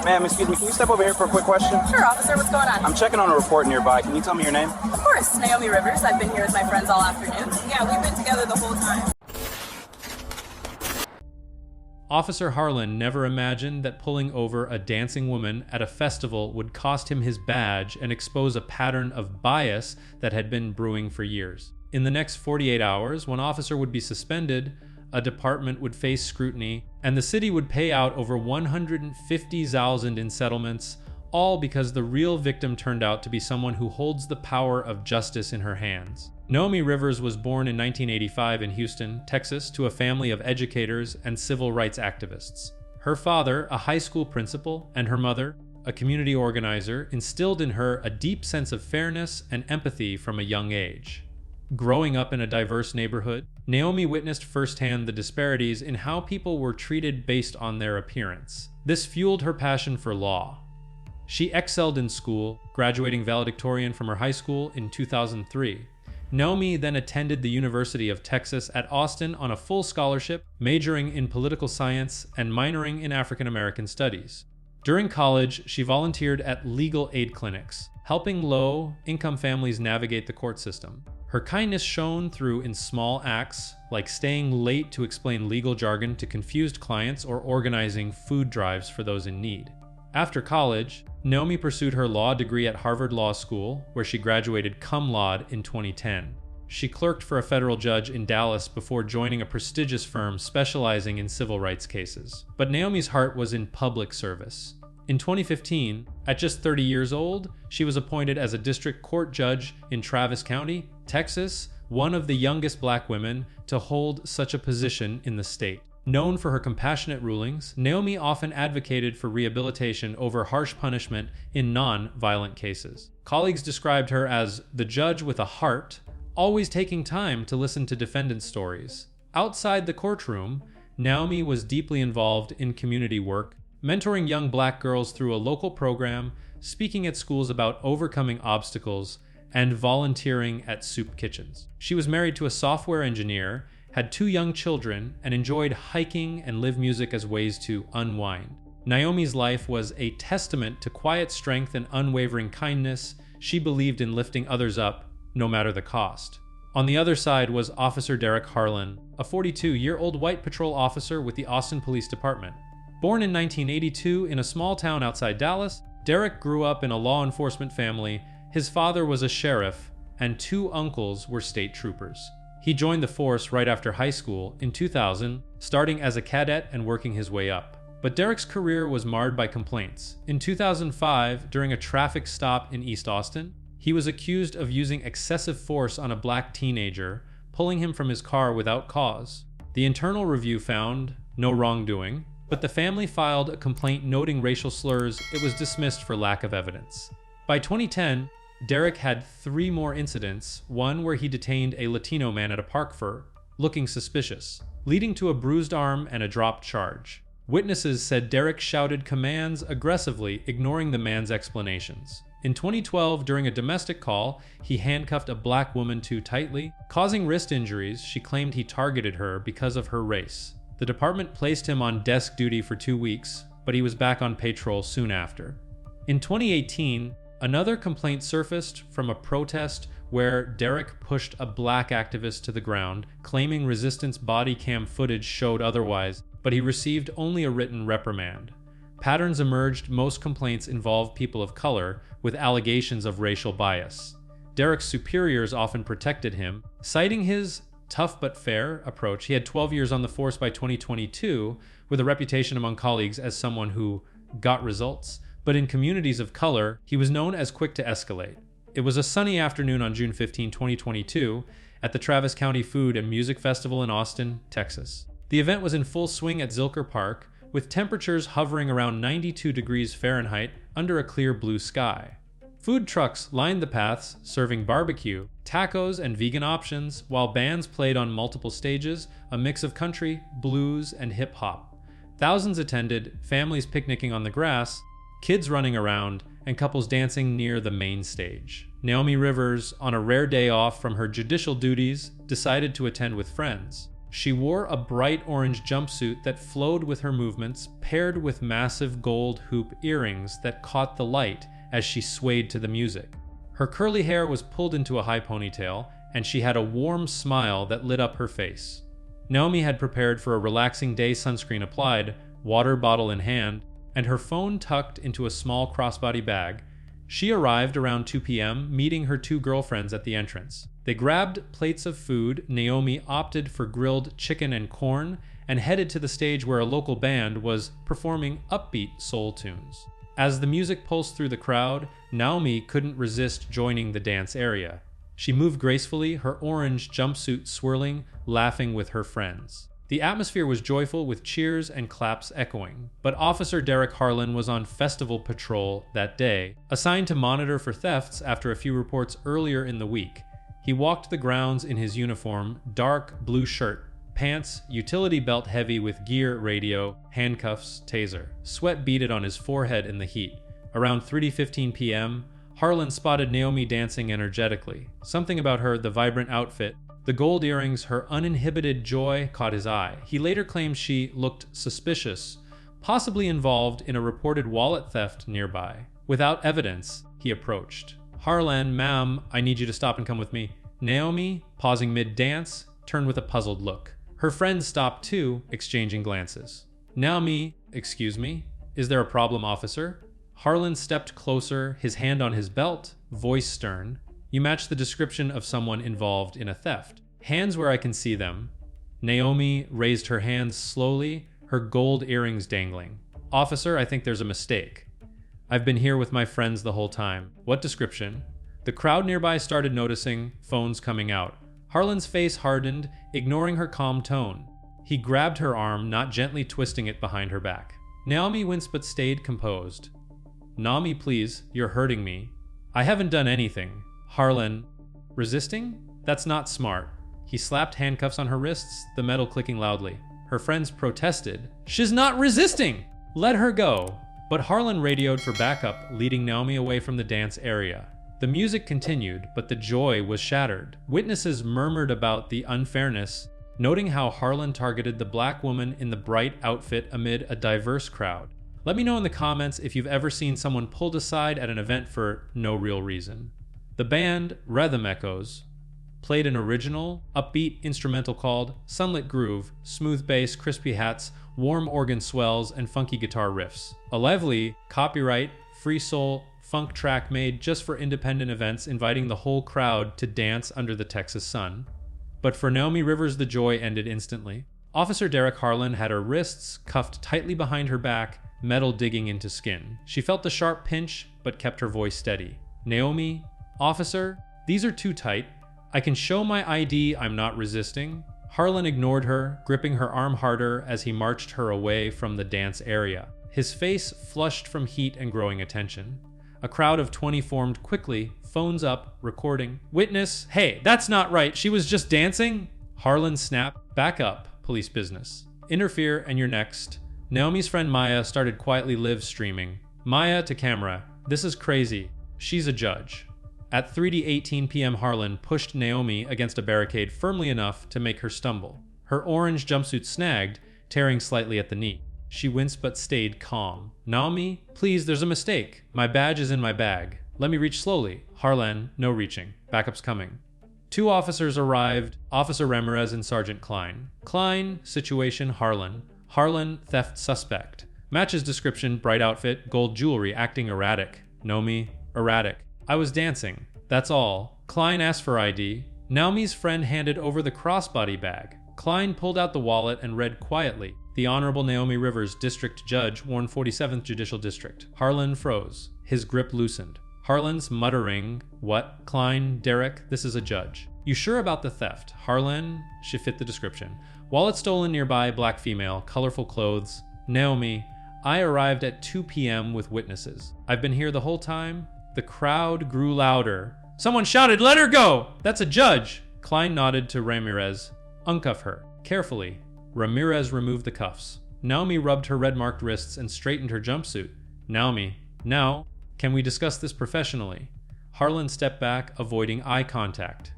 Ma'am, excuse me, can you step over here for a quick question? Sure, officer, what's going on? I'm checking on a report nearby. Can you tell me your name? Of course, Naomi Rivers. I've been here with my friends all afternoon. Yeah, we've been together the whole time. Officer Harlan never imagined that pulling over a dancing woman at a festival would cost him his badge and expose a pattern of bias that had been brewing for years. In the next 48 hours, one officer would be suspended, a department would face scrutiny, and the city would pay out over $150,000 in settlements, all because the real victim turned out to be someone who holds the power of justice in her hands. Naomi Rivers was born in 1985 in Houston, Texas, to a family of educators and civil rights activists. Her father, a high school principal, and her mother, a community organizer, instilled in her a deep sense of fairness and empathy from a young age. Growing up in a diverse neighborhood, Naomi witnessed firsthand the disparities in how people were treated based on their appearance. This fueled her passion for law. She excelled in school, graduating valedictorian from her high school in 2003. Naomi then attended the University of Texas at Austin on a full scholarship, majoring in political science and minoring in African American studies. During college, she volunteered at legal aid clinics, helping low-income families navigate the court system. Her kindness shone through in small acts, like staying late to explain legal jargon to confused clients or organizing food drives for those in need. After college, Naomi pursued her law degree at Harvard Law School, where she graduated cum laude in 2010. She clerked for a federal judge in Dallas before joining a prestigious firm specializing in civil rights cases. But Naomi's heart was in public service. In 2015, at just 30 years old, she was appointed as a district court judge in Travis County, Texas, one of the youngest black women to hold such a position in the state. Known for her compassionate rulings, Naomi often advocated for rehabilitation over harsh punishment in non-violent cases. Colleagues described her as the judge with a heart, always taking time to listen to defendants' stories. Outside the courtroom, Naomi was deeply involved in community work, mentoring young black girls through a local program, speaking at schools about overcoming obstacles, and volunteering at soup kitchens. She was married to a software engineer, had 2 young children, and enjoyed hiking and live music as ways to unwind. Naomi's life was a testament to quiet strength and unwavering kindness. She believed in lifting others up, no matter the cost. On the other side was Officer Derek Harlan, a 42-year-old white patrol officer with the Austin Police Department. Born in 1982 in a small town outside Dallas, Derek grew up in a law enforcement family. His father was a sheriff, and 2 uncles were state troopers. He joined the force right after high school in 2000, starting as a cadet and working his way up. But Derek's career was marred by complaints. In 2005, during a traffic stop in East Austin, he was accused of using excessive force on a black teenager, pulling him from his car without cause. The internal review found no wrongdoing, but the family filed a complaint noting racial slurs. It was dismissed for lack of evidence. By 2010, Derek had 3 more incidents, one where he detained a Latino man at a park for looking suspicious, leading to a bruised arm and a dropped charge. Witnesses said Derek shouted commands aggressively, ignoring the man's explanations. In 2012, during a domestic call, he handcuffed a black woman too tightly, causing wrist injuries. She claimed he targeted her because of her race. The department placed him on desk duty for 2 weeks, but he was back on patrol soon after. In 2018, another complaint surfaced from a protest where Derek pushed a black activist to the ground, claiming Resistance body cam footage showed otherwise, but he received only a written reprimand. Patterns emerged. Most complaints involve people of color, with allegations of racial bias. Derek's superiors often protected him, citing his tough but fair approach. He had 12 years on the force by 2022, with a reputation among colleagues as someone who got results. But in communities of color, he was known as quick to escalate. It was a sunny afternoon on June 15, 2022, at the Travis County Food and Music Festival in Austin, Texas. The event was in full swing at Zilker Park, with temperatures hovering around 92 degrees Fahrenheit under a clear blue sky. Food trucks lined the paths, serving barbecue, tacos, and vegan options, while bands played on multiple stages, a mix of country, blues, and hip-hop. Thousands attended, families picnicking on the grass, kids running around, and couples dancing near the main stage. Naomi Rivers, on a rare day off from her judicial duties, decided to attend with friends. She wore a bright orange jumpsuit that flowed with her movements, paired with massive gold hoop earrings that caught the light as she swayed to the music. Her curly hair was pulled into a high ponytail, and she had a warm smile that lit up her face. Naomi had prepared for a relaxing day, sunscreen applied, water bottle in hand, and her phone tucked into a small crossbody bag. She arrived around 2 p.m., meeting her two girlfriends at the entrance. They grabbed plates of food. Naomi opted for grilled chicken and corn and headed to the stage where a local band was performing upbeat soul tunes. As the music pulsed through the crowd, Naomi couldn't resist joining the dance area. She moved gracefully, her orange jumpsuit swirling, laughing with her friends. The atmosphere was joyful with cheers and claps echoing, but Officer Derek Harlan was on festival patrol that day, assigned to monitor for thefts after a few reports earlier in the week. He walked the grounds in his uniform, dark blue shirt, pants, utility belt heavy with gear, radio, handcuffs, taser. Sweat beaded on his forehead in the heat. Around 3:15 p.m., Harlan spotted Naomi dancing energetically. Something about her, the vibrant outfit, the gold earrings, her uninhibited joy caught his eye. He later claimed she looked suspicious, possibly involved in a reported wallet theft nearby. Without evidence, he approached. "Harlan, ma'am, I need you to stop and come with me." Naomi, pausing mid-dance, turned with a puzzled look. Her friends stopped too, exchanging glances. "Naomi, excuse me, is there a problem, officer?" Harlan stepped closer, his hand on his belt, voice stern. "You match the description of someone involved in a theft. Hands where I can see them." Naomi raised her hands slowly, her gold earrings dangling. "Officer, I think there's a mistake. I've been here with my friends the whole time." "What description?" The crowd nearby started noticing, phones coming out. Harlan's face hardened, ignoring her calm tone. He grabbed her arm, not gently twisting it behind her back. Naomi winced but stayed composed. "Naomi, please, you're hurting me." "I haven't done anything." Harlan, resisting? That's not smart. He slapped handcuffs on her wrists, the metal clicking loudly. Her friends protested. "She's not resisting! Let her go!" But Harlan radioed for backup, leading Naomi away from the dance area. The music continued, but the joy was shattered. Witnesses murmured about the unfairness, noting how Harlan targeted the black woman in the bright outfit amid a diverse crowd. Let me know in the comments if you've ever seen someone pulled aside at an event for no real reason. The band, Rhythm Echoes, played an original, upbeat instrumental called Sunlit Groove, smooth bass, crispy hats, warm organ swells, and funky guitar riffs. A lively, copyright, free soul, funk track made just for independent events, inviting the whole crowd to dance under the Texas sun. But for Naomi Rivers, the joy ended instantly. Officer Derek Harlan had her wrists cuffed tightly behind her back, metal digging into skin. She felt the sharp pinch, but kept her voice steady. "Naomi, officer, these are too tight. I can show my ID, I'm not resisting." Harlan ignored her, gripping her arm harder as he marched her away from the dance area. His face flushed from heat and growing attention. A crowd of 20 formed quickly, phones up, recording. "Witness, hey, that's not right, she was just dancing." Harlan snapped, "Back up, police business. Interfere and you're next." Naomi's friend Maya started quietly live streaming. "Maya to camera, this is crazy. She's a judge." At 3:18 p.m. Harlan pushed Naomi against a barricade firmly enough to make her stumble. Her orange jumpsuit snagged, tearing slightly at the knee. She winced but stayed calm. "Naomi, please, there's a mistake. My badge is in my bag. Let me reach slowly." Harlan, no reaching. "Backup's coming." Two officers arrived, Officer Ramirez and Sergeant Klein. Klein, situation Harlan. Harlan, theft suspect. Matches description, bright outfit, gold jewelry, acting erratic. Naomi, erratic. "I was dancing. That's all." Klein asked for ID. Naomi's friend handed over the crossbody bag. Klein pulled out the wallet and read quietly. "The Honorable Naomi Rivers, District Judge, Warren 47th Judicial District." Harlan froze. His grip loosened. Harlan's muttering, "What? Klein, Derek, this is a judge." "You sure about the theft?" Harlan, she fit the description. "Wallet stolen nearby, black female, colorful clothes." Naomi, "I arrived at 2 p.m. with witnesses. I've been here the whole time." The crowd grew louder. Someone shouted, "Let her go! That's a judge!" Klein nodded to Ramirez. "Uncuff her. Carefully." Ramirez removed the cuffs. Naomi rubbed her red-marked wrists and straightened her jumpsuit. "Naomi, now, can we discuss this professionally?" Harlan stepped back, avoiding eye contact.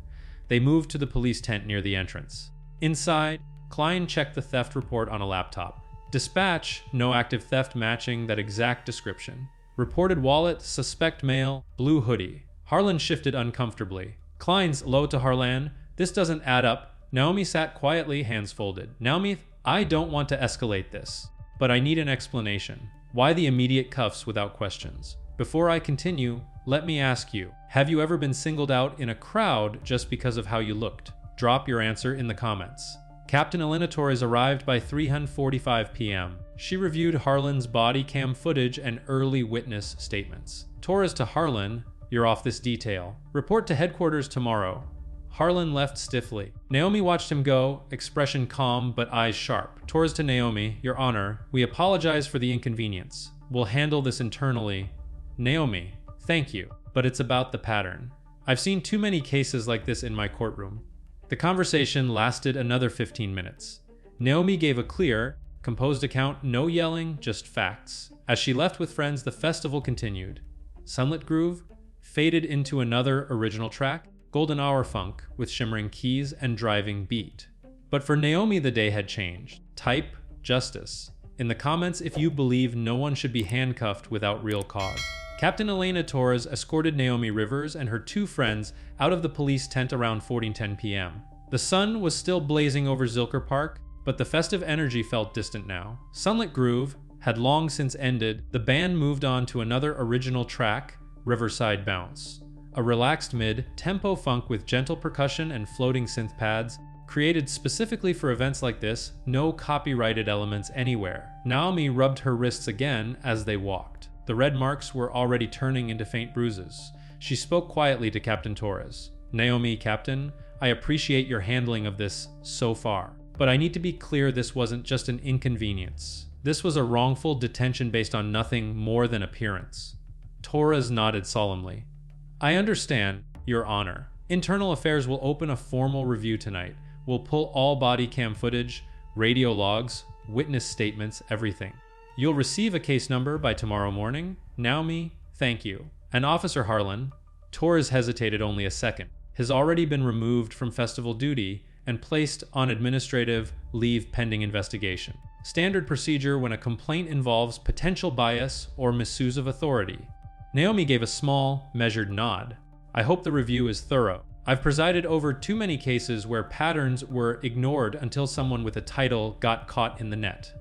They moved to the police tent near the entrance. Inside, Klein checked the theft report on a laptop. Dispatch, no active theft matching that exact description. Reported wallet, suspect male, blue hoodie. Harlan shifted uncomfortably. Klein's low to Harlan. This doesn't add up. Naomi sat quietly, hands folded. Naomi, I don't want to escalate this, but I need an explanation. Why the immediate cuffs without questions? Before I continue, let me ask you, have you ever been singled out in a crowd just because of how you looked? Drop your answer in the comments. Captain Elena Torres arrived by 3:45 p.m. She reviewed Harlan's body cam footage and early witness statements. Torres to Harlan, you're off this detail. Report to headquarters tomorrow. Harlan left stiffly. Naomi watched him go, expression calm but eyes sharp. Torres to Naomi, Your Honor, we apologize for the inconvenience. We'll handle this internally. Naomi, thank you, but it's about the pattern. I've seen too many cases like this in my courtroom. The conversation lasted another 15 minutes. Naomi gave a clear, composed account, no yelling, just facts. As she left with friends, the festival continued. Sunlit Groove faded into another original track, Golden Hour Funk, with shimmering keys and driving beat. But for Naomi, the day had changed. Type justice in the comments if you believe no one should be handcuffed without real cause. Captain Elena Torres escorted Naomi Rivers and her two friends out of the police tent around 14:10 p.m. The sun was still blazing over Zilker Park, but the festive energy felt distant now. Sunlit Groove had long since ended. The band moved on to another original track, Riverside Bounce. A relaxed mid-tempo funk with gentle percussion and floating synth pads, created specifically for events like this, no copyrighted elements anywhere. Naomi rubbed her wrists again as they walked. The red marks were already turning into faint bruises. She spoke quietly to Captain Torres. Naomi, Captain, I appreciate your handling of this so far, but I need to be clear this wasn't just an inconvenience. This was a wrongful detention based on nothing more than appearance. Torres nodded solemnly. I understand, Your Honor. Internal Affairs will open a formal review tonight. We'll pull all body cam footage, radio logs, witness statements, everything. You'll receive a case number by tomorrow morning. Naomi, thank you. And Officer Harlan, Torres hesitated only a second, has already been removed from festival duty and placed on administrative leave pending investigation. Standard procedure when a complaint involves potential bias or misuse of authority. Naomi gave a small, measured nod. I hope the review is thorough. I've presided over too many cases where patterns were ignored until someone with a title got caught in the net.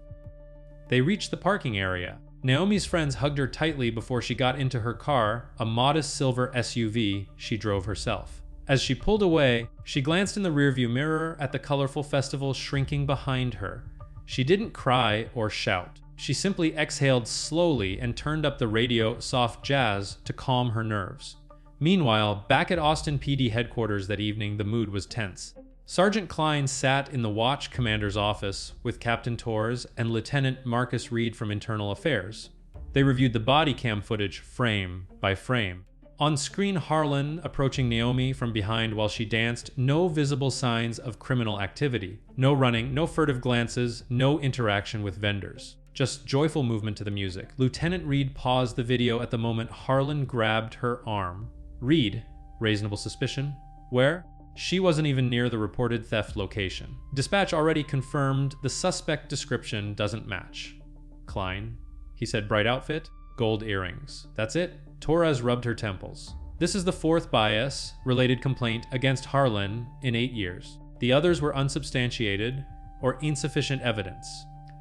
They reached the parking area. Naomi's friends hugged her tightly before she got into her car, a modest silver SUV she drove herself. As she pulled away, she glanced in the rearview mirror at the colorful festival shrinking behind her. She didn't cry or shout. She simply exhaled slowly and turned up the radio soft jazz to calm her nerves. Meanwhile, back at Austin PD headquarters that evening, the mood was tense. Sergeant Klein sat in the watch commander's office with Captain Torres and Lieutenant Marcus Reed from Internal Affairs. They reviewed the body cam footage frame by frame. On screen, Harlan approaching Naomi from behind while she danced, no visible signs of criminal activity. No running, no furtive glances, no interaction with vendors. Just joyful movement to the music. Lieutenant Reed paused the video at the moment Harlan grabbed her arm. Reed, reasonable suspicion. Where? She wasn't even near the reported theft location. Dispatch already confirmed the suspect description doesn't match. Klein, he said, bright outfit, gold earrings. That's it? Torres rubbed her temples. This is the fourth bias-related complaint against Harlan in 8 years. The others were unsubstantiated or insufficient evidence.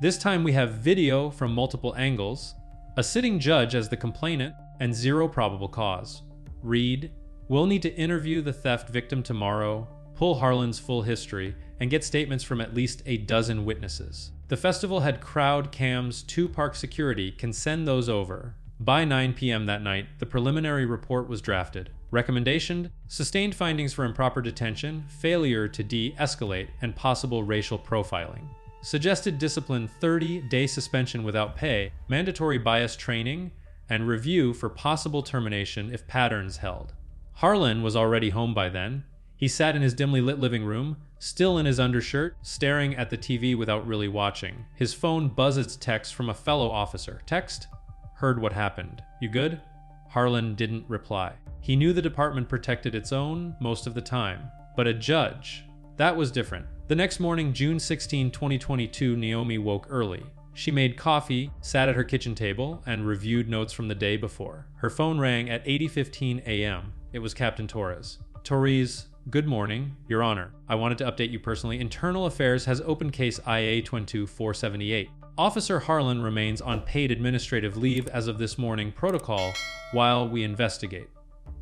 This time we have video from multiple angles, a sitting judge as the complainant, and zero probable cause. Reed, we'll need to interview the theft victim tomorrow, pull Harlan's full history, and get statements from at least a dozen witnesses. The festival had crowd cams, 2 park security can send those over. By 9 p.m. that night, the preliminary report was drafted. Recommendation: sustained findings for improper detention, failure to de-escalate, and possible racial profiling. Suggested discipline: 30-day suspension without pay, mandatory bias training, and review for possible termination if patterns held. Harlan was already home by then. He sat in his dimly lit living room, still in his undershirt, staring at the TV without really watching. His phone buzzed text from a fellow officer. Text? Heard what happened. You good? Harlan didn't reply. He knew the department protected its own most of the time, but a judge That was different. The next morning, June 16, 2022, Naomi woke early. She made coffee, sat at her kitchen table, and reviewed notes from the day before. Her phone rang at 8:15 a.m. It was Captain Torres. Torres, good morning, Your Honor. I wanted to update you personally. Internal Affairs has opened case IA-22478. Officer Harlan remains on paid administrative leave as of this morning protocol while we investigate.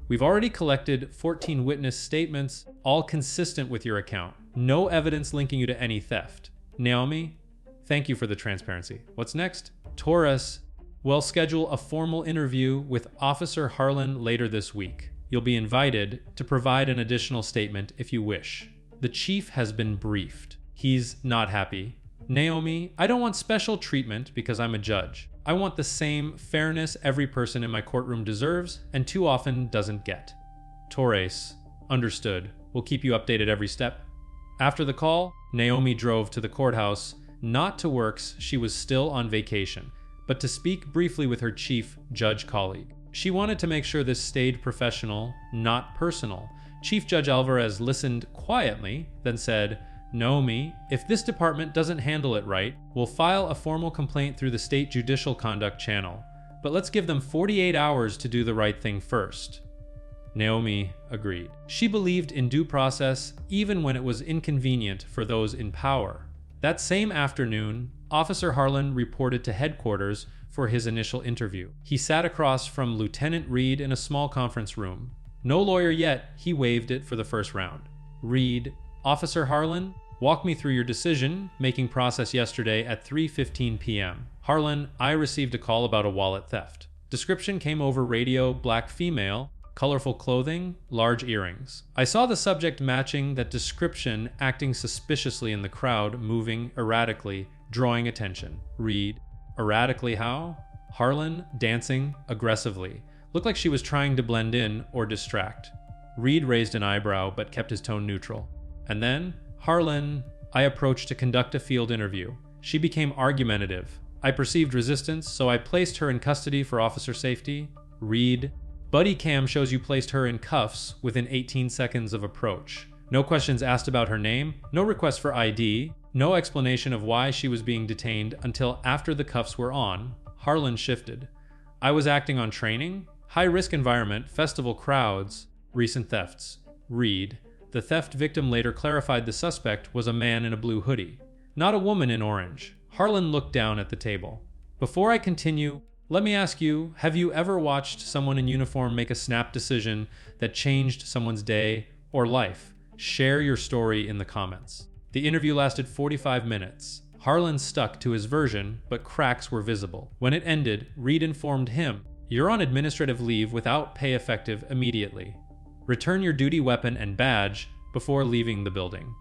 We've already collected 14 witness statements, all consistent with your account. No evidence linking you to any theft. Naomi, thank you for the transparency. What's next? Torres, we'll schedule a formal interview with Officer Harlan later this week. You'll be invited to provide an additional statement if you wish. The chief has been briefed. He's not happy. Naomi, I don't want special treatment because I'm a judge. I want the same fairness every person in my courtroom deserves and too often doesn't get. Torres, understood. We'll keep you updated every step. After the call, Naomi drove to the courthouse, not to Works, she was still on vacation, but to speak briefly with her chief judge colleague. She wanted to make sure this stayed professional, not personal. Chief Judge Alvarez listened quietly, then said, Naomi, if this department doesn't handle it right, we'll file a formal complaint through the state judicial conduct channel. But let's give them 48 hours to do the right thing first. Naomi agreed. She believed in due process even when it was inconvenient for those in power. That same afternoon, Officer Harlan reported to headquarters for his initial interview. He sat across from Lieutenant Reed in a small conference room. No lawyer yet, he waived it for the first round. Reed, Officer Harlan, walk me through your decision-making process yesterday at 3:15 p.m. Harlan, I received a call about a wallet theft. Description came over radio, black female, colorful clothing, large earrings. I saw the subject matching that description, acting suspiciously in the crowd, moving erratically, drawing attention. Reed, erratically how? Harlan, dancing aggressively. Looked like she was trying to blend in or distract. Reed raised an eyebrow but kept his tone neutral. And then, Harlan, I approached to conduct a field interview. She became argumentative. I perceived resistance, so I placed her in custody for officer safety. Reed, buddy cam shows you placed her in cuffs within 18 seconds of approach. No questions asked about her name, no request for ID, no explanation of why she was being detained until after the cuffs were on. Harlan shifted. I was acting on training, high-risk environment, festival crowds, recent thefts. Reed, the theft victim later clarified the suspect was a man in a blue hoodie, not a woman in orange. Harlan looked down at the table. Before I continue, let me ask you, have you ever watched someone in uniform make a snap decision that changed someone's day or life? Share your story in the comments. The interview lasted 45 minutes. Harlan stuck to his version, but cracks were visible. When it ended, Reed informed him, "You're on administrative leave without pay effective immediately. Return your duty weapon and badge before leaving the building."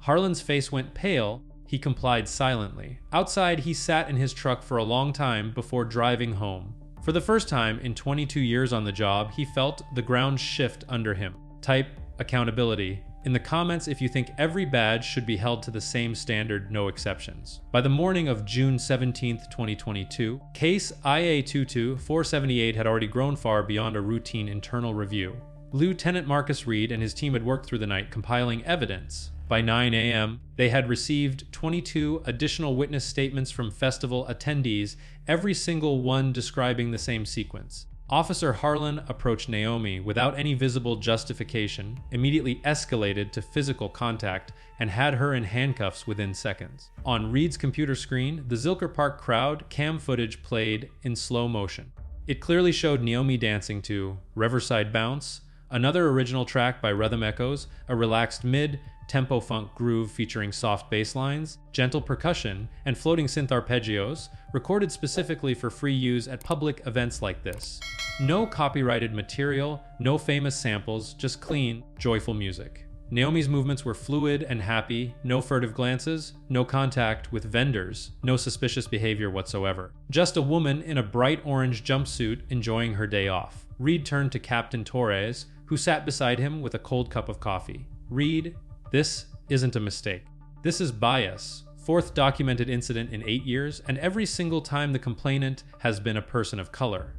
Harlan's face went pale. He complied silently. Outside, he sat in his truck for a long time before driving home. For the first time in 22 years on the job, he felt the ground shift under him. Type accountability in the comments if you think every badge should be held to the same standard, no exceptions. By the morning of June 17, 2022, case IA-22478 had already grown far beyond a routine internal review. Lieutenant Marcus Reed and his team had worked through the night compiling evidence. By 9 a.m., they had received 22 additional witness statements from festival attendees, every single one describing the same sequence. Officer Harlan approached Naomi without any visible justification, immediately escalated to physical contact, and had her in handcuffs within seconds. On Reed's computer screen, the Zilker Park crowd cam footage played in slow motion. It clearly showed Naomi dancing to Riverside Bounce, another original track by Rhythm Echoes, a relaxed mid-tempo funk groove featuring soft bass lines, gentle percussion, and floating synth arpeggios, recorded specifically for free use at public events like this. No copyrighted material, no famous samples, just clean, joyful music. Naomi's movements were fluid and happy, no furtive glances, no contact with vendors, no suspicious behavior whatsoever. Just a woman in a bright orange jumpsuit enjoying her day off. Reed turned to Captain Torres, who sat beside him with a cold cup of coffee. Reed, this isn't a mistake. This is bias. Fourth documented incident in 8 years, and every single time the complainant has been a person of color.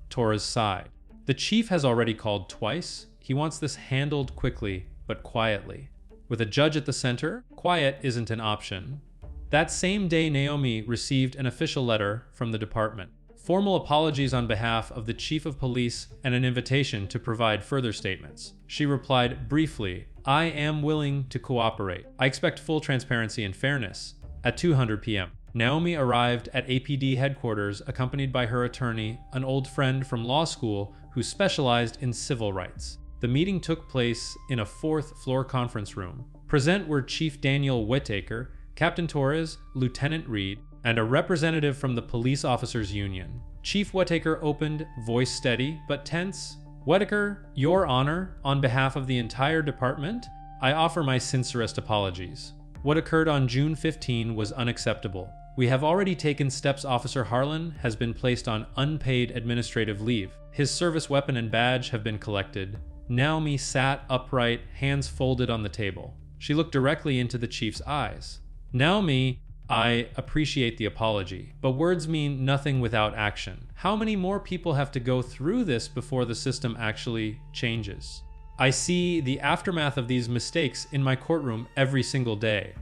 Torres sighed. The chief has already called twice. He wants this handled quickly, but quietly. With a judge at the center, quiet isn't an option. That same day, Naomi received an official letter from the department. Formal apologies on behalf of the chief of police and an invitation to provide further statements. She replied briefly, "I am willing to cooperate. I expect full transparency and fairness." At 2:00 p.m., Naomi arrived at APD headquarters accompanied by her attorney, an old friend from law school who specialized in civil rights. The meeting took place in a fourth-floor conference room. Present were Chief Daniel Whittaker, Captain Torres, Lieutenant Reed, and a representative from the Police Officers Union. Chief Whittaker opened, voice steady but tense. "Whittaker, Your Honor, on behalf of the entire department, I offer my sincerest apologies. What occurred on June 15 was unacceptable. We have already taken steps. Officer Harlan has been placed on unpaid administrative leave. His service weapon and badge have been collected." Naomi sat upright, hands folded on the table. She looked directly into the chief's eyes. "Naomi, I appreciate the apology, but words mean nothing without action. How many more people have to go through this before the system actually changes? I see the aftermath of these mistakes in my courtroom every single day."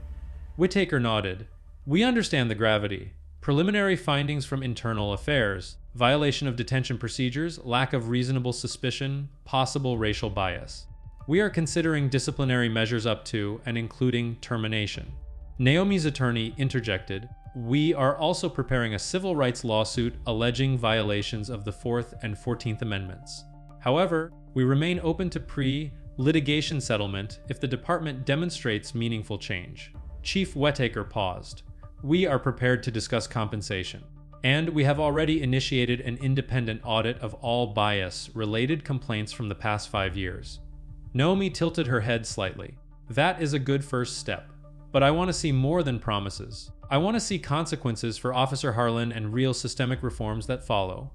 Whittaker nodded. "We understand the gravity. Preliminary findings from internal affairs, violation of detention procedures, lack of reasonable suspicion, possible racial bias. We are considering disciplinary measures up to and including termination." Naomi's attorney interjected, "We are also preparing a civil rights lawsuit alleging violations of the 4th and 14th Amendments. However, we remain open to pre-litigation settlement if the department demonstrates meaningful change." Chief Whittaker paused. "We are prepared to discuss compensation, and we have already initiated an independent audit of all bias-related complaints from the past 5 years." Naomi tilted her head slightly. "That is a good first step. But I want to see more than promises. I want to see consequences for Officer Harlan and real systemic reforms that follow."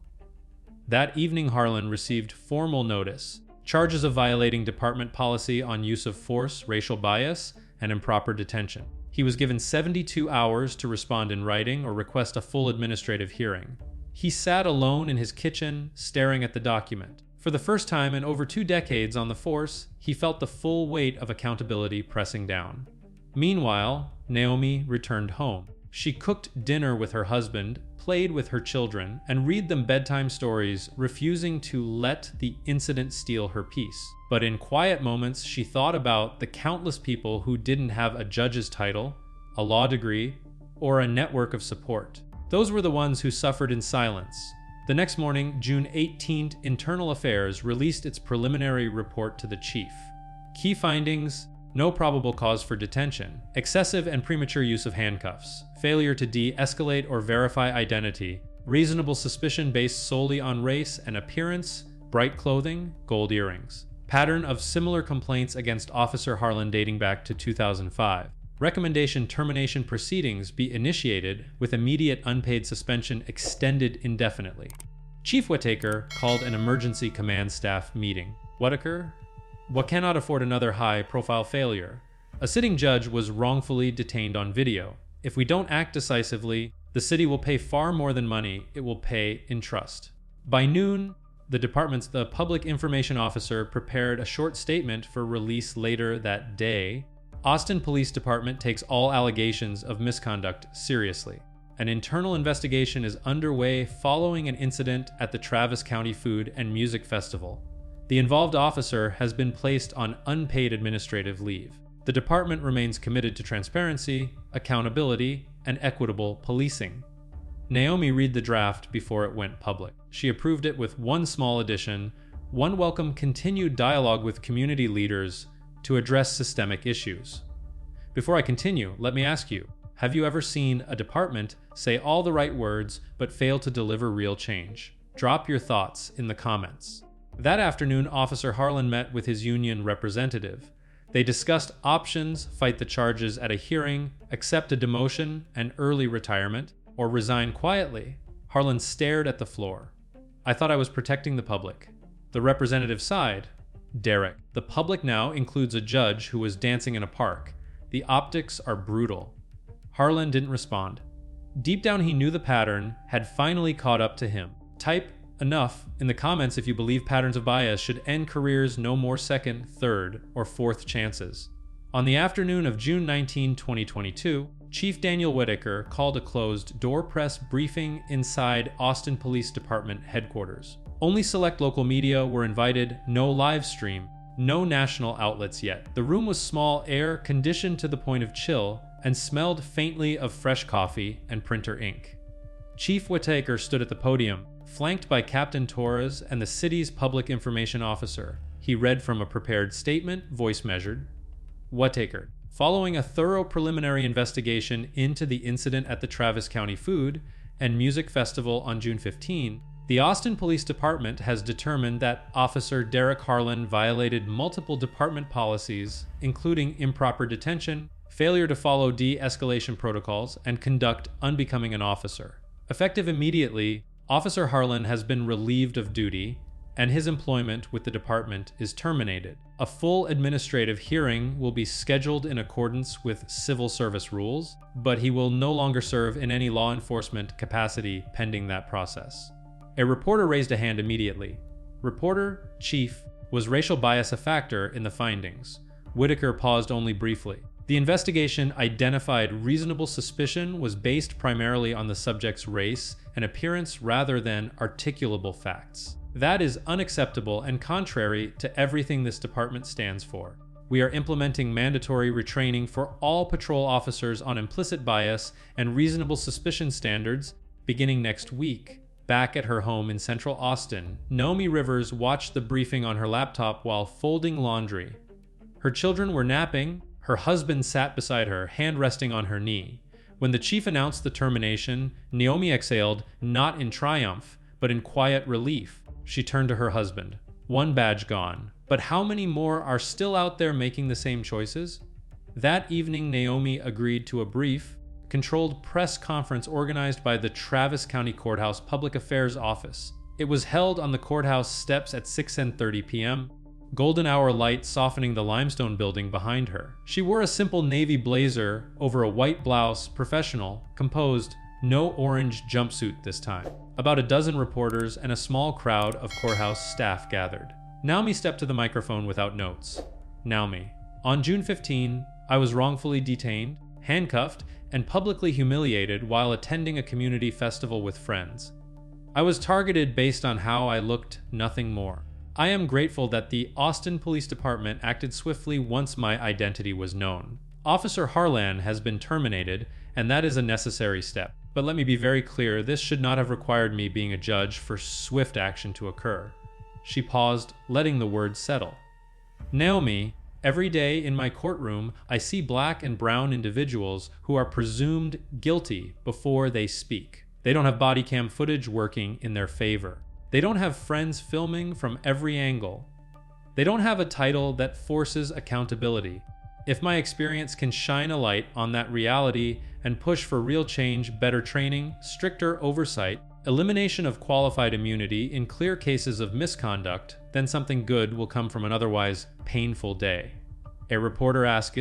That evening, Harlan received formal notice, charges of violating department policy on use of force, racial bias, and improper detention. He was given 72 hours to respond in writing or request a full administrative hearing. He sat alone in his kitchen, staring at the document. For the first time in over 2 decades on the force, he felt the full weight of accountability pressing down. Meanwhile, Naomi returned home. She cooked dinner with her husband, played with her children, and read them bedtime stories, refusing to let the incident steal her peace. But in quiet moments, she thought about the countless people who didn't have a judge's title, a law degree, or a network of support. Those were the ones who suffered in silence. The next morning, June 18th, Internal Affairs released its preliminary report to the chief. Key findings: no probable cause for detention, excessive and premature use of handcuffs, failure to de-escalate or verify identity, reasonable suspicion based solely on race and appearance, bright clothing, gold earrings. Pattern of similar complaints against Officer Harlan dating back to 2005. Recommendation: termination proceedings be initiated with immediate unpaid suspension extended indefinitely. Chief Whittaker called an emergency command staff meeting. "Whittaker, what cannot afford another high-profile failure? A sitting judge was wrongfully detained on video. If we don't act decisively, the city will pay far more than money it will pay in trust." By noon, the public information officer prepared a short statement for release later that day. Austin Police Department takes all allegations of misconduct seriously. An internal investigation is underway following an incident at the Travis County Food and Music Festival. The involved officer has been placed on unpaid administrative leave. The department remains committed to transparency, accountability, and equitable policing. Naomi read the draft before it went public. She approved it with one small addition: one welcome continued dialogue with community leaders to address systemic issues. Before I continue, let me ask you, have you ever seen a department say all the right words but fail to deliver real change? Drop your thoughts in the comments. That afternoon, Officer Harlan met with his union representative. They discussed options: fight the charges at a hearing, accept a demotion and early retirement, or resign quietly. Harlan stared at the floor. "I thought I was protecting the public." The representative sighed. "Derek, the public now includes a judge who was dancing in a park. The optics are brutal." Harlan didn't respond. Deep down, he knew the pattern had finally caught up to him. Type "enough" in the comments if you believe patterns of bias should end careers, no more second, third, or fourth chances. On the afternoon of June 19, 2022, Chief Daniel Whitaker called a closed-door press briefing inside Austin Police Department headquarters. Only select local media were invited, no live stream, no national outlets yet. The room was small, air conditioned to the point of chill, and smelled faintly of fresh coffee and printer ink. Chief Whitaker stood at the podium, flanked by Captain Torres and the city's public information officer. He read from a prepared statement, voice measured. Whitaker. Following a thorough preliminary investigation into the incident at the Travis County Food and Music Festival on June 15, the Austin Police Department has determined that Officer Derek Harlan violated multiple department policies, including improper detention, failure to follow de-escalation protocols, and conduct unbecoming an officer. Effective immediately, Officer Harlan has been relieved of duty, and his employment with the department is terminated. A full administrative hearing will be scheduled in accordance with civil service rules, but he will no longer serve in any law enforcement capacity pending that process. A reporter raised a hand immediately. Reporter, Chief, was racial bias a factor in the findings? Whitaker paused only briefly. The investigation identified reasonable suspicion was based primarily on the subject's race and appearance rather than articulable facts. That is unacceptable and contrary to everything this department stands for. We are implementing mandatory retraining for all patrol officers on implicit bias and reasonable suspicion standards beginning next week. Back at her home in central Austin, Naomi Rivers watched the briefing on her laptop while folding laundry. Her children were napping. Her husband sat beside her, hand resting on her knee. When the chief announced the termination, Naomi exhaled, not in triumph, but in quiet relief. She turned to her husband. One badge gone. But how many more are still out there making the same choices? That evening, Naomi agreed to a brief, controlled press conference organized by the Travis County Courthouse Public Affairs Office. It was held on the courthouse steps at 6:30 p.m., golden hour light softening the limestone building behind her. She wore a simple navy blazer over a white blouse, professional, composed, no orange jumpsuit this time. About a dozen reporters and a small crowd of courthouse staff gathered. Naomi stepped to the microphone without notes. Naomi. On June 15, I was wrongfully detained, handcuffed, and publicly humiliated while attending a community festival with friends. I was targeted based on how I looked, nothing more. I am grateful that the Austin Police Department acted swiftly once my identity was known. Officer Harlan has been terminated, and that is a necessary step. But let me be very clear, this should not have required me being a judge for swift action to occur. She paused, letting the words settle. Naomi, every day in my courtroom, I see black and brown individuals who are presumed guilty before they speak. They don't have body cam footage working in their favor. They don't have friends filming from every angle. They don't have a title that forces accountability. If my experience can shine a light on that reality and push for real change, better training, stricter oversight, elimination of qualified immunity in clear cases of misconduct, then something good will come from an otherwise painful day. A reporter asked,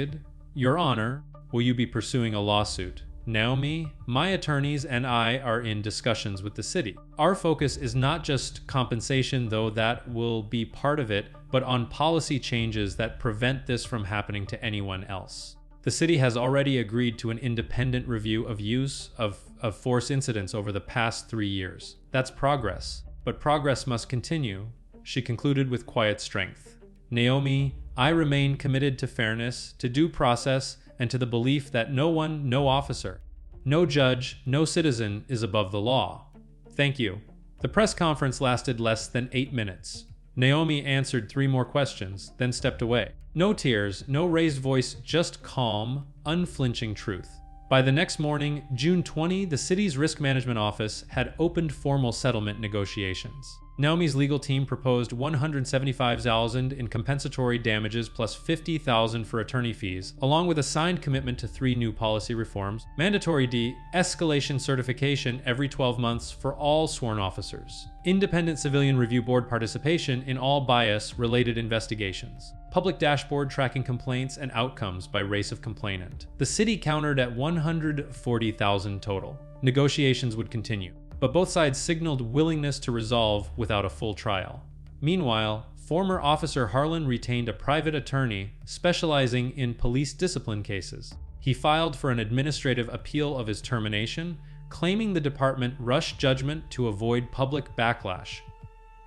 Your Honor, will you be pursuing a lawsuit? Naomi, my attorneys and I are in discussions with the city. Our focus is not just compensation, though that will be part of it, but on policy changes that prevent this from happening to anyone else. The city has already agreed to an independent review of use of force incidents over the past 3 years. That's progress, but progress must continue, she concluded with quiet strength. Naomi, I remain committed to fairness, to due process, and to the belief that no one, no officer, no judge, no citizen is above the law. Thank you. The press conference lasted less than 8 minutes. Naomi answered 3 more questions, then stepped away. No tears, no raised voice, just calm, unflinching truth. By the next morning, June 20, the city's risk management office had opened formal settlement negotiations. Naomi's legal team proposed $175,000 in compensatory damages plus $50,000 for attorney fees, along with a signed commitment to 3 new policy reforms, mandatory de-escalation certification every 12 months for all sworn officers, independent civilian review board participation in all bias-related investigations, public dashboard tracking complaints and outcomes by race of complainant. The city countered at $140,000 total. Negotiations would continue, but both sides signaled willingness to resolve without a full trial. Meanwhile, former Officer Harlan retained a private attorney specializing in police discipline cases. He filed for an administrative appeal of his termination, claiming the department rushed judgment to avoid public backlash.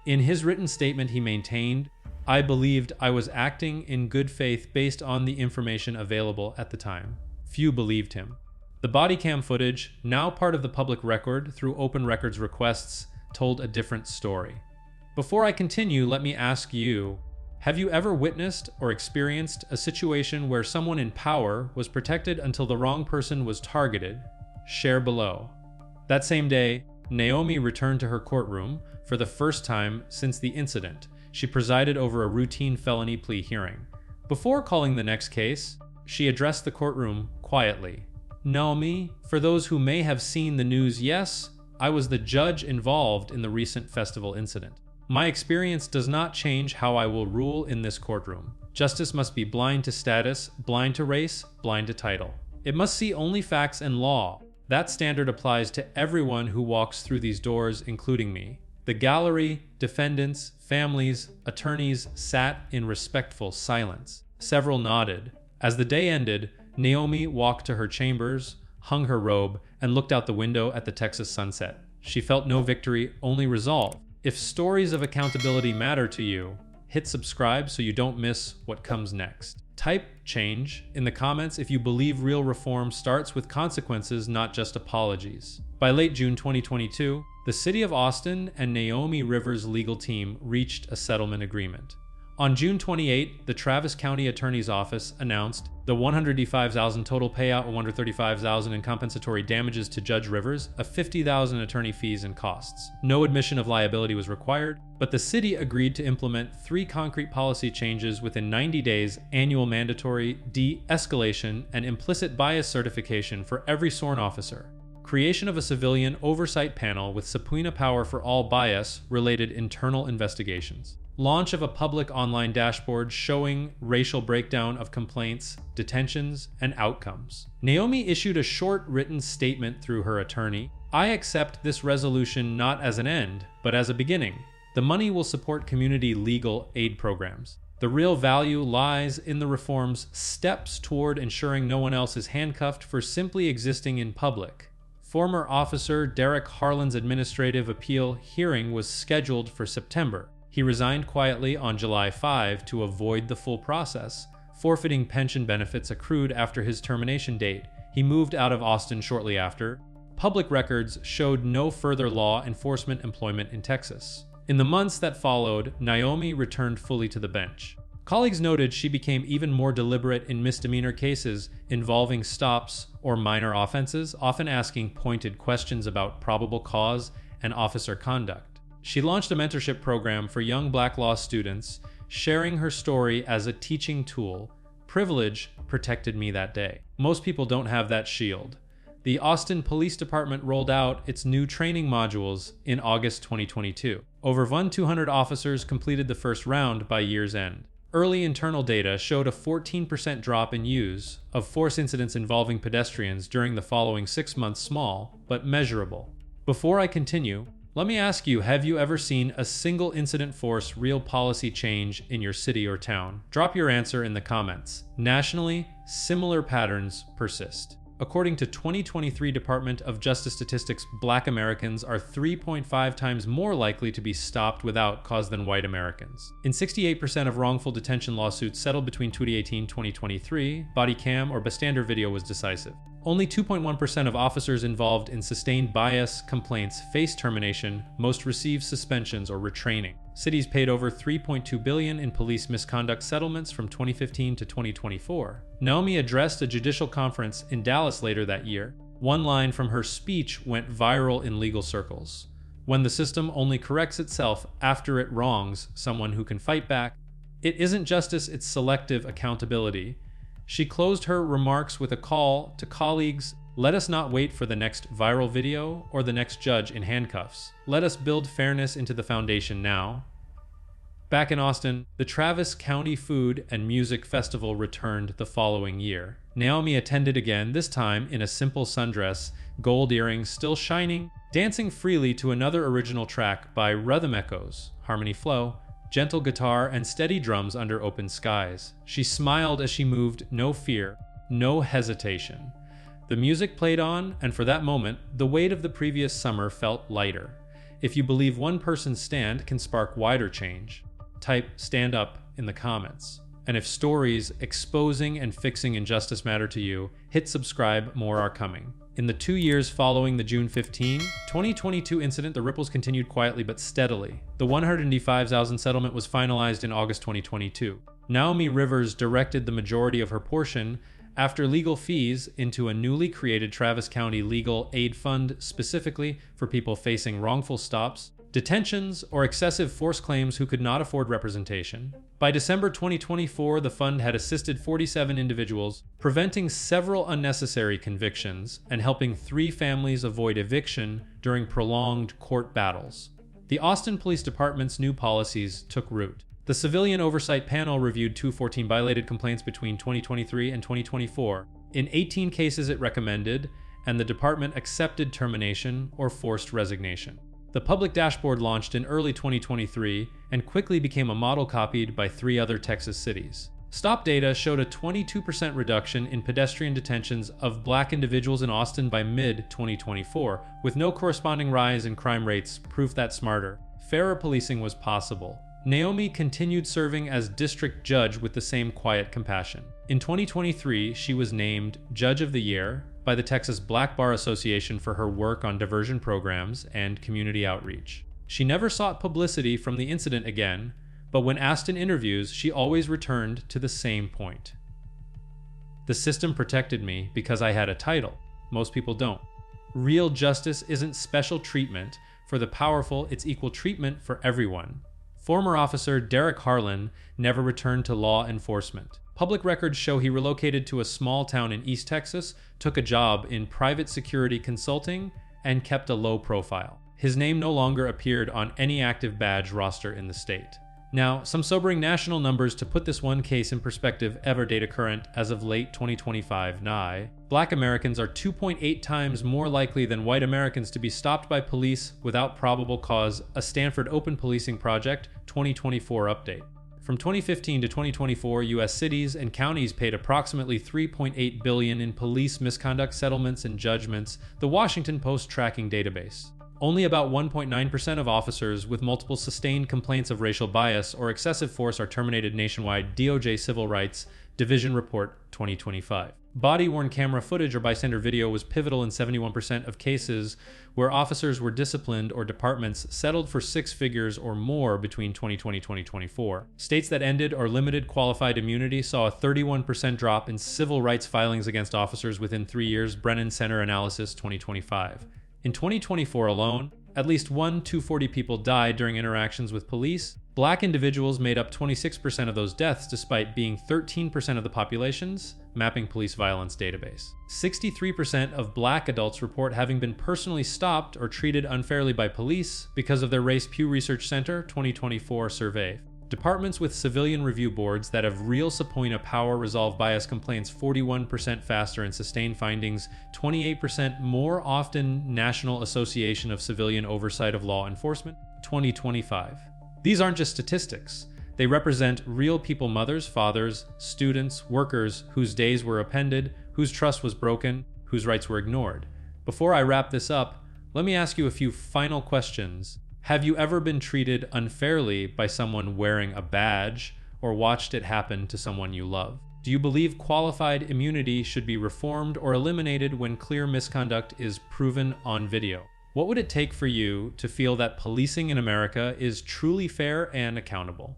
In his written statement, he maintained, "I believed I was acting in good faith based on the information available at the time." Few believed him. The body cam footage, now part of the public record through open records requests, told a different story. Before I continue, let me ask you, have you ever witnessed or experienced a situation where someone in power was protected until the wrong person was targeted? Share below. That same day, Naomi returned to her courtroom for the first time since the incident. She presided over a routine felony plea hearing. Before calling the next case, she addressed the courtroom quietly. "Naomi, for those who may have seen the news, yes, I was the judge involved in the recent festival incident. My experience does not change how I will rule in this courtroom. Justice must be blind to status, blind to race, blind to title. It must see only facts and law. That standard applies to everyone who walks through these doors, including me." The gallery, defendants, families, attorneys sat in respectful silence. Several nodded. As the day ended, Naomi walked to her chambers, hung her robe, and looked out the window at the Texas sunset. She felt no victory, only resolve. If stories of accountability matter to you, hit subscribe so you don't miss what comes next. Type change in the comments if you believe real reform starts with consequences, not just apologies. By late June 2022, the city of Austin and Naomi Rivers' legal team reached a settlement agreement. On June 28, the Travis County Attorney's Office announced the $185,000 total payout and $135,000 in compensatory damages to Judge Rivers, a $50,000 attorney fees and costs. No admission of liability was required, but the city agreed to implement 3 concrete policy changes within 90 days: annual mandatory de-escalation and implicit bias certification for every sworn officer, creation of a civilian oversight panel with subpoena power for all bias-related internal investigations, launch of a public online dashboard showing racial breakdown of complaints, detentions, and outcomes. Naomi issued a short written statement through her attorney. "I accept this resolution not as an end, but as a beginning. The money will support community legal aid programs. The real value lies in the reform's steps toward ensuring no one else is handcuffed for simply existing in public." Former Officer Derek Harlan's administrative appeal hearing was scheduled for September. He resigned quietly on July 5 to avoid the full process, forfeiting pension benefits accrued after his termination date. He moved out of Austin shortly after. Public records showed no further law enforcement employment in Texas. In the months that followed, Naomi returned fully to the bench. Colleagues noted she became even more deliberate in misdemeanor cases involving stops or minor offenses, often asking pointed questions about probable cause and officer conduct. She launched a mentorship program for young Black law students, sharing her story as a teaching tool. Privilege protected me that day. Most people don't have that shield. The Austin Police Department rolled out its new training modules in August 2022. Over 1,200 officers completed the first round by year's end. Early internal data showed a 14% drop in use of force incidents involving pedestrians during the following 6 months, small but measurable. Before I continue, let me ask you, have you ever seen a single incident force real policy change in your city or town? Drop your answer in the comments. Nationally, similar patterns persist. According to 2023 Department of Justice statistics, Black Americans are 3.5 times more likely to be stopped without cause than white Americans. In 68% of wrongful detention lawsuits settled between 2018 and 2023, body cam or bystander video was decisive. Only 2.1% of officers involved in sustained bias complaints face termination, most receive suspensions or retraining. Cities paid over $3.2 billion in police misconduct settlements from 2015 to 2024. Naomi addressed a judicial conference in Dallas later that year. One line from her speech went viral in legal circles. "When the system only corrects itself after it wrongs someone who can fight back, it isn't justice, it's selective accountability." She closed her remarks with a call to colleagues: "Let us not wait for the next viral video or the next judge in handcuffs. Let us build fairness into the foundation now." Back in Austin, the Travis County Food and Music Festival returned the following year. Naomi attended again, this time in a simple sundress, gold earrings still shining, dancing freely to another original track by Rhythm Echoes, Harmony Flow, gentle guitar, and steady drums under open skies. She smiled as she moved, no fear, no hesitation. The music played on, and for that moment, the weight of the previous summer felt lighter. If you believe one person's stand can spark wider change, type "stand up" in the comments. And if stories exposing and fixing injustice matter to you, hit subscribe, more are coming. In the 2 years following the June 15, 2022 incident, the ripples continued quietly but steadily. The 185,000 settlement was finalized in August 2022. Naomi Rivers directed the majority of her portion after legal fees into a newly created Travis County Legal Aid Fund specifically for people facing wrongful stops, detentions, or excessive force claims who could not afford representation. By December 2024, the fund had assisted 47 individuals, preventing several unnecessary convictions and helping 3 families avoid eviction during prolonged court battles. The Austin Police Department's new policies took root. The Civilian Oversight Panel reviewed 214 violated complaints between 2023 and 2024. In 18 cases it recommended, and the department accepted termination or forced resignation. The public dashboard launched in early 2023 and quickly became a model copied by 3 other Texas cities. Stop data showed a 22% reduction in pedestrian detentions of Black individuals in Austin by mid-2024, with no corresponding rise in crime rates, proof that smarter, fairer policing was possible. Naomi continued serving as district judge with the same quiet compassion. In 2023, she was named Judge of the Year by the Texas Black Bar Association for her work on diversion programs and community outreach. She never sought publicity from the incident again, but when asked in interviews, she always returned to the same point. The system protected me because I had a title. Most people don't. Real justice isn't special treatment for the powerful, it's equal treatment for everyone. Former officer Derek Harlan never returned to law enforcement. Public records show he relocated to a small town in East Texas, took a job in private security consulting, and kept a low profile. His name no longer appeared on any active badge roster in the state. Now, some sobering national numbers to put this one case in perspective. Ever data current as of late 2025 NIE. Black Americans are 2.8 times more likely than white Americans to be stopped by police without probable cause, a Stanford Open Policing Project 2024 update. From 2015 to 2024, U.S. cities and counties paid approximately $3.8 billion in police misconduct settlements and judgments, the Washington Post tracking database. Only about 1.9% of officers with multiple sustained complaints of racial bias or excessive force are terminated nationwide. DOJ Civil Rights Division Report 2025. Body-worn camera footage or bystander video was pivotal in 71% of cases where officers were disciplined or departments settled for 6 figures or more between 2020 and 2024. States that ended or limited qualified immunity saw a 31% drop in civil rights filings against officers within 3 years. Brennan Center Analysis 2025. In 2024 alone, at least 240 people died during interactions with police. Black individuals made up 26% of those deaths despite being 13% of the population's mapping police violence database. 63% of Black adults report having been personally stopped or treated unfairly by police because of their race. Pew Research Center 2024 survey. Departments with civilian review boards that have real subpoena power resolve bias complaints 41% faster and sustain findings 28% more often. National Association of Civilian Oversight of Law Enforcement 2025. These aren't just statistics. They represent real people, mothers, fathers, students, workers whose days were appended, whose trust was broken, whose rights were ignored. Before I wrap this up, let me ask you a few final questions. Have you ever been treated unfairly by someone wearing a badge or watched it happen to someone you love? Do you believe qualified immunity should be reformed or eliminated when clear misconduct is proven on video? What would it take for you to feel that policing in America is truly fair and accountable?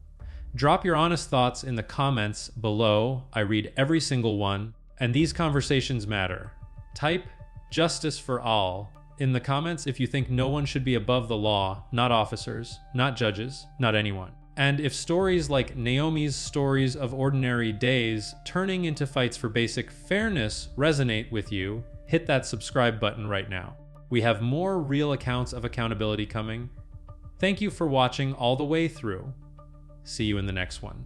Drop your honest thoughts in the comments below. I read every single one, and these conversations matter. Type "justice for all" in the comments if you think no one should be above the law, not officers, not judges, not anyone. And if stories like Naomi's stories of ordinary days turning into fights for basic fairness resonate with you, hit that subscribe button right now. We have more real accounts of accountability coming. Thank you for watching all the way through. See you in the next one.